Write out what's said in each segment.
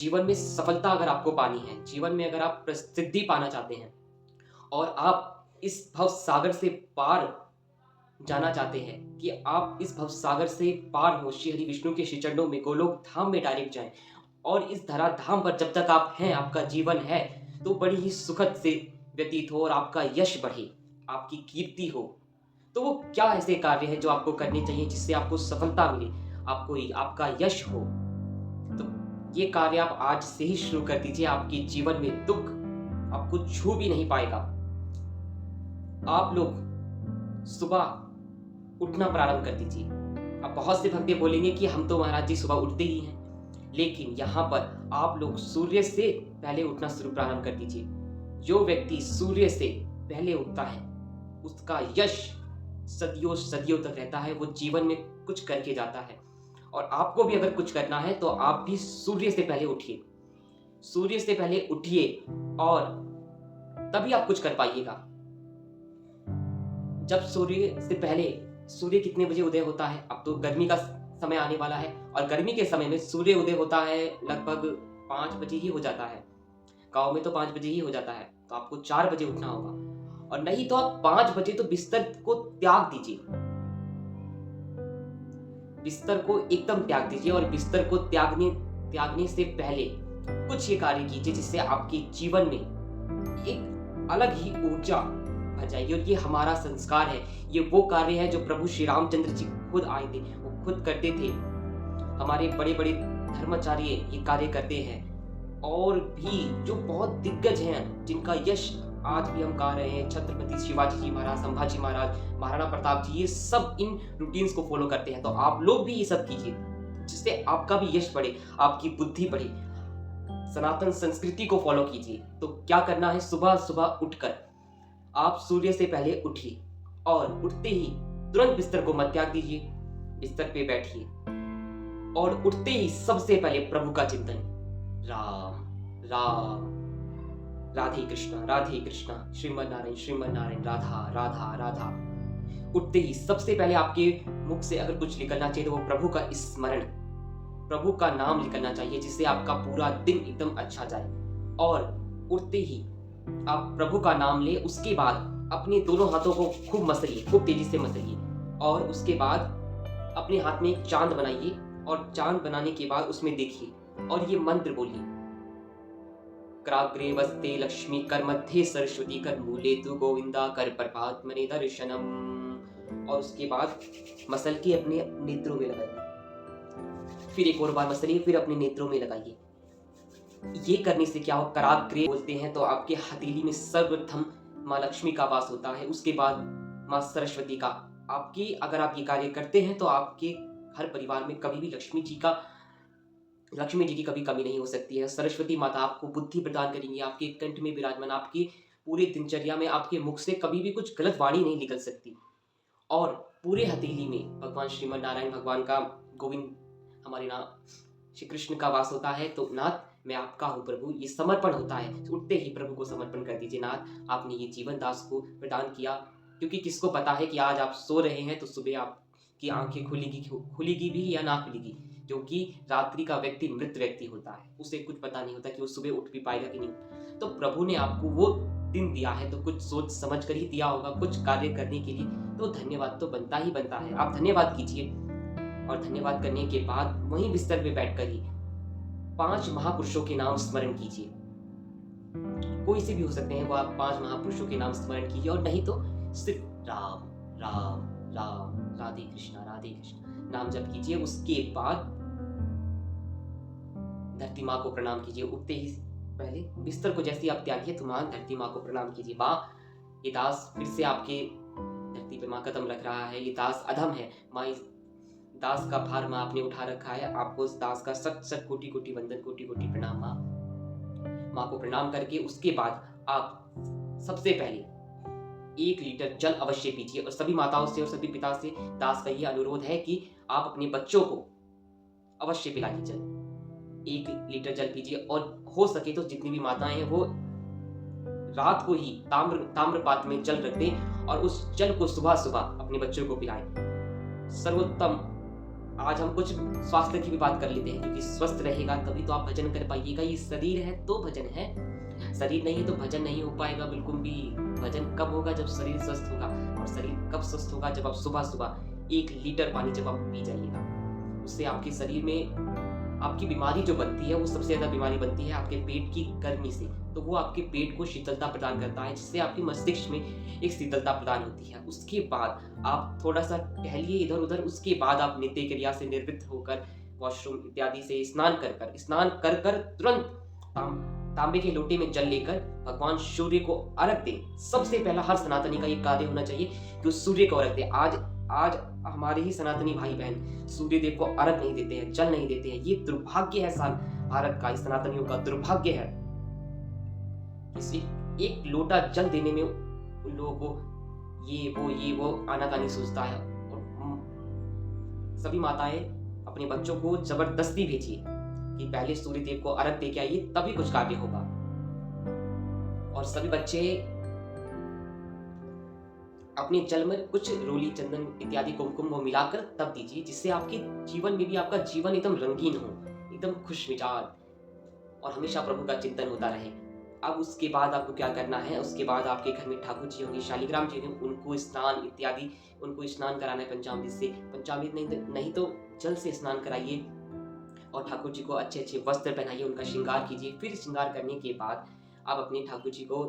जीवन में सफलता अगर आपको पानी है, जीवन में अगर आप प्रसिद्धि पाना चाहते हैं और आप इस भव सागर से पार जाना चाहते हैं कि आप इस भव सागर से पार हो श्री हरि विष्णु के श्री चरणों में गोलोक धाम में डायरेक्ट जाएं और इस धरा धाम पर जब तक आप हैं, आपका जीवन है, तो बड़ी ही सुखद से व्यतीत हो और आपका यश बढ़े, आपकी कीर्ति हो। तो वो क्या ऐसे कार्य हैं जो आपको करने चाहिए जिससे आपको सफलता मिले, आपको आपका यश हो। तो ये कार्य आप आज से ही शुरू कर दीजिए। आपके जीवन में दुख आपको छू भी नहीं पाएगा। आप लोग सुबह उठना प्रारंभ कर दीजिए। अब बहुत से भक्त बोलेंगे कि हम तो महाराज जी सुबह उठते ही हैं, लेकिन यहाँ पर आप लोग सूर्य से पहले उठना शुरू प्रारंभ कर दीजिए। जो व्यक्ति सूर्य से पहले उठता है उसका यश सदियों सदियों तक रहता है, वो जीवन में कुछ करके जाता है। और आपको भी अगर कुछ करना है तो आप भी सूर्य से पहले उठिए, सूर्य से पहले उठिए और तभी आप कुछ कर पाइएगा। जब सूर्य से पहले, सूर्य कितने बजे उदय होता है? अब तो गर्मी का समय आने वाला है और गर्मी के समय में सूर्य उदय होता है लगभग 5 बजे ही हो जाता है। गांव में तो 5 बजे ही हो जाता है, तो आपको 4 बजे उठना होगा। और नहीं तो आप 5 बजे तो बिस्तर को त्याग दीजिए, बिस्तर को एकदम त्याग दीजिए और बिस्तर को त्यागने से पहले कुछ ये कार्य कीजिए जिससे आपके जीवन में एक अलग ही ऊर्जा भर जाएगी। और ये हमारा संस्कार है, ये वो कार्य है जो प्रभु श्री रामचंद्र जी खुद आए थे, वो खुद करते थे। हमारे बड़े बड़े धर्माचार्य ये कार्य करते हैं और भी जो बहुत दिग्गज हैं जिनका यश आज भी हम गा रहे हैं, छत्रपति शिवाजी जी महाराज, संभाजी महाराज, महाराणा प्रताप जी, ये सब इन रूटीन्स को फॉलो करते हैं। तो आप लोग भी ये सब कीजिए जिससे आपका भी यश बढ़े, आपकी बुद्धि बढ़े, सनातन संस्कृति को फॉलो कीजिए। तो क्या करना है, सुबह सुबह उठकर आप सूर्य से पहले उठिए और उठते ही तुरंत बिस्तर को मत त्याग दीजिए, बिस्तर पे बैठिए और उठते ही सबसे पहले प्रभु का चिंतन, राम राम, राधे कृष्णा, श्रीमन नारायण, राधा राधा राधा। उठते ही सबसे पहले आपके मुख से अगर कुछ निकलना चाहिए तो वो प्रभु का स्मरण, प्रभु का नाम निकलना चाहिए, जिससे आपका पूरा दिन एकदम अच्छा जाए। और उठते ही आप प्रभु का नाम ले, उसके बाद अपने दोनों हाथों को खूब मसलिए, खूब तेजी से मसलिए और उसके बाद अपने हाथ में एक चांद बनाइए और चांद बनाने के बाद उसमें देखिए और ये मंत्र बोलिए, कराग्रे वस्ते लक्ष्मी कर मध्य सरस्वती कर मूले तु गोविंदा कर परमात्मने दर्शनम। और उसके बाद मसल के अपने नेत्रों में लगाइए, फिर एक और बार मसलिए, फिर अपने नेत्रों में लगाइए। ये करने से क्या हो, कराग्रे बोलते हैं तो आपके हथेली में सर्वप्रथम माँ लक्ष्मी का वास होता है, उसके बाद माँ सरस्वती का। आपकी अगर आप ये कार्य करते हैं तो आपके हर परिवार में कभी भी लक्ष्मी जी की कभी कमी नहीं हो सकती है। सरस्वती माता आपको बुद्धि प्रदान करेंगी, आपके कंठ में विराजमान, आपकी पूरी दिनचर्या में आपके मुख से कभी भी कुछ गलत वाणी नहीं निकल सकती। और पूरे हथेली में भगवान श्रीमन नारायण भगवान का, गोविंद हमारे नाथ श्री कृष्ण का वास होता है। तो नाथ मैं आपका हूँ प्रभु, ये समर्पण होता है। उठते ही प्रभु को समर्पण कर दीजिए, नाथ आपने ये जीवन दास को प्रदान किया, क्योंकि किसको पता है कि आज आप सो रहे हैं तो सुबह आपकी आंखें खुलेगी भी या ना खुलेगी, क्योंकि रात्रि का व्यक्ति मृत व्यक्ति होता है, उसे कुछ पता नहीं होता कि वो सुबह उठ भी पाएगा कि नहीं। तो प्रभु ने आपको वो दिन दिया है तो कुछ सोच समझ कर ही दिया होगा, कुछ कार्य करने के लिए, तो धन्यवाद तो बनता ही बनता है। आप धन्यवाद कीजिए और धन्यवाद करने के बाद वहीं बिस्तर पे बैठकर ही 5 महापुरुषों के नाम स्मरण कीजिए। कोई से भी हो सकते हैं वो, आप 5 महापुरुषों के नाम स्मरण कीजिए। और नहीं तो सिर्फ राम राम राम, राधे कृष्णा नाम जप कीजिए। उसके बाद धरती माँ को प्रणाम कीजिए। उठते ही पहले बिस्तर को जैसे आप त्यागिए तो माँ धरती माँ को प्रणाम कीजिए। माँ ये दास फिर से आपके धरती पे माँ कदम रख रहा है, ये दास अधम है, माँ इस दास का भार माँ आपने उठा रखा है, आपको उस दास का सत कोटि कोटि वंदन, कोटि कोटि प्रणाम। माँ को प्रणाम करके उसके बाद आप सबसे पहले 1 लीटर जल अवश्य पीजिए। और सभी माताओं से और सभी पिता से दास का ये अनुरोध है कि आप अपने बच्चों को अवश्य पिलाइए जल, 1 लीटर जल पीजिए। और हो सके तो जितनी भी माताएं हैं वो रात को ही ताम्र पात्र में जल रख दें और उस जल को सुबह सुबह अपने बच्चों को पिलाएं। सर्वोत्तम आज हम कुछ स्वास्थ्य की भी बात कर लेते हैं, क्योंकि स्वस्थ रहेगा तभी तो आप भजन कर पाइएगा। ये शरीर है तो भजन है, शरीर नहीं है तो भजन नहीं हो पाएगा बिल्कुल भी। भजन कब होगा? जब शरीर स्वस्थ होगा। और शरीर कब स्वस्थ होगा? जब आप सुबह सुबह 1 लीटर पानी जब आप पी जाइएगा, उससे आपके शरीर में आपकी बीमारी जो बनती है, वो सबसे ज़्यादा बीमारी बनती है आपके पेट की गर्मी से। तो वो आपके पेट को शीतलता प्रदान करता है, जिससे आपके मस्तिष्क में एक शीतलता प्रदान होती है। उसके बाद आप थोड़ा सा टहलिए इधर उधर, उसके बाद आप नित्य क्रिया से निवृत्त होकर वॉशरूम इत्यादि से स्नान कर कर तुरंत तांबे के लोटे में जल लेकर भगवान सूर्य को अर्घ दें। सबसे पहला हर सनातनी का ये कार्य होना चाहिए कि उस सूर्य को अर्घ दें। आज हमारे ही सनातनी भाई बहन सूर्य देव को अर्घ नहीं देते हैं, जल नहीं देते हैं। ये दुर्भाग्य है भारत का, इस सनातनियों का दुर्भाग्य है। किसी एक लोटा जल देने में उन लोगों को ये वो आनाकानी सोचता है। और सभी माताएं अपने बच्चों को जबरदस्ती भेजिए कि पहले सूर्य देव को अर्घ दे के आइए, तभी कुछ कार्य होगा। और सभी बच्चे अपने जल में कुछ रोली, चंदन इत्यादि कुमकुम वो मिलाकर तब दीजिए, जिससे आपके जीवन में भी आपका जीवन एकदम रंगीन हो, एकदम खुश मिजाज और हमेशा प्रभु का चिंतन होता रहे। अब उसके बाद आपको क्या करना है? उसके बाद आपके घर में ठाकुर जी होंगे, शालिग्राम जी होंगे, उनको स्नान कराना है पंचामृत से। पंचामृत नहीं तो जल से स्नान कराइए और ठाकुर जी को अच्छे अच्छे वस्त्र पहनाइए, उनका श्रृंगार कीजिए। फिर श्रृंगार करने के बाद आप अपने ठाकुर जी को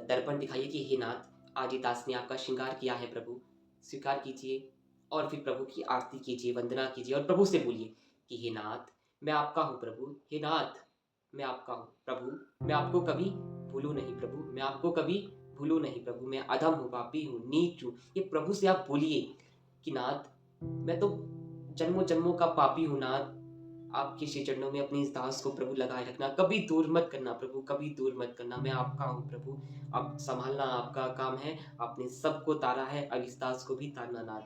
दर्पण दिखाइए कि हे नाथ, आज ये दास ने आपका श्रृंगार किया है, प्रभु स्वीकार कीजिए। और फिर प्रभु की आरती कीजिए, वंदना कीजिए और प्रभु से बोलिए कि हे नाथ, मैं आपका हूँ प्रभु, हे नाथ मैं आपका हूँ प्रभु, मैं आपको कभी भूलूं नहीं प्रभु, मैं आपको कभी भूलूं नहीं प्रभु, मैं अधम हूँ, पापी हूँ, नीच हूँ। ये प्रभु से आप बोलिए कि नाथ, मैं तो जन्मों जन्मों का पापी हूँ नाथ, आपके श्री चरणों में अपनी इस दास को प्रभु लगाए रखना, कभी दूर मत करना प्रभु, कभी दूर मत करना। मैं आपका हूँ प्रभु, अब संभालना आपका काम है। आपने सबको तारा है, अब इस दास को भी तारना नाथ।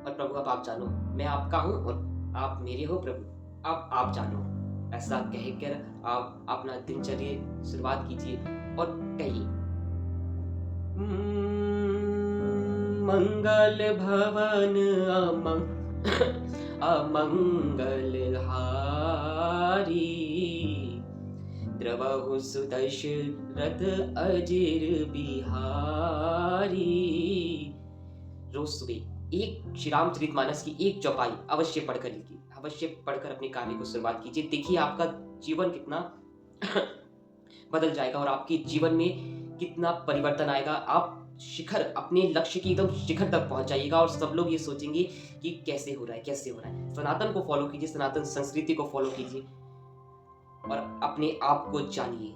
और प्रभु अब आप जानो मैं आपका हूँ और आप मेरे हो प्रभु, अब आप जानो। ऐसा कहकर आप अपना दिनचर्या शुरुआत कीजिए और कहिए मंगल भवन अमंगल हारी, द्रवहु सुदशरथ अजिर बिहारी। रोज सुबह एक श्री रामचरितमानस की एक चौपाई अवश्य पढ़कर लिखिए, अवश्य पढ़कर अपने कार्य को शुरुआत कीजिए। देखिए आपका जीवन कितना बदल जाएगा और आपके जीवन में कितना परिवर्तन आएगा। आप अपने लक्ष्य की एकदम शिखर तक पहुंच जाइएगा और सब लोग ये सोचेंगे कि कैसे हो रहा है। सनातन को फॉलो कीजिए, सनातन संस्कृति को फॉलो कीजिए और अपने आप को जानिए।